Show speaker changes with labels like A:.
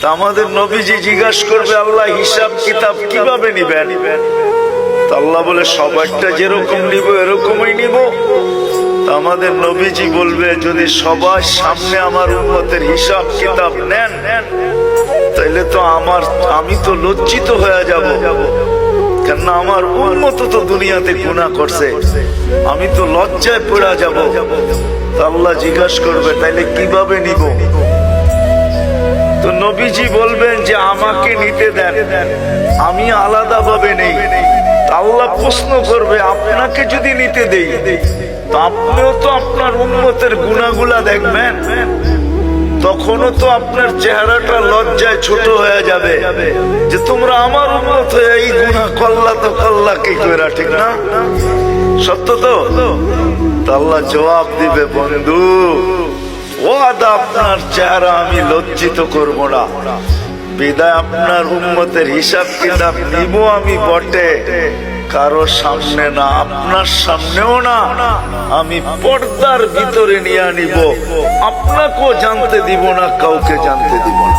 A: তা আমাদের নবীজি জিজ্ঞাসা করবে, আল্লাহ হিসাব কিতাব কিভাবে নিবেন? তা আল্লাহ বলে, সবারটা যেরকম নিব এরকমই নিব। আমাদের নবীজি বলবে, যদি সবার সামনে আমার উম্মতের হিসাব কিতাব নেন তাইলে তো আমি তো লজ্জিত হয়ে যাব, কেননা আমার উম্মত তো দুনিয়াতে গুনাহ করছে, আমি তো লজ্জায় পড়ে যাব। আল্লাহ জিজ্ঞাসা করবে, তাইলে কিভাবে নিব? তো নবীজি বলবেন যে আমাকে নিতে দেন, আমি আলাদা ভাবে নেই। আল্লাহ প্রশ্ন করবে, আপনাকে যদি নিতে দেই তো আপনিও তো আপনার উম্মতের গুনাহগুলা দেখবেন, তখনও তো আপনার চেহারাটা লজ্জায় ছোট হয়ে যাবে যে তোমরা আমার উম্মত হয়ে এই গুনাহ করলা, তো করলা কি কইরা, ঠিক না? সত্য তো? আল্লাহ জবাব দিবে, বন্ধু ওয়াদা, আপনার চেহারা আমি লজ্জিত করব না, বিদায় আপনার উম্মতের হিসাব কিতাব নিব আমি বটে, কারো সামনে না, আপনার সামনেও না, আমি পর্দার ভিতরে নিয়ে নিব, আপনাকেও জানতে দিব না, কাউকে জানতে দিব না।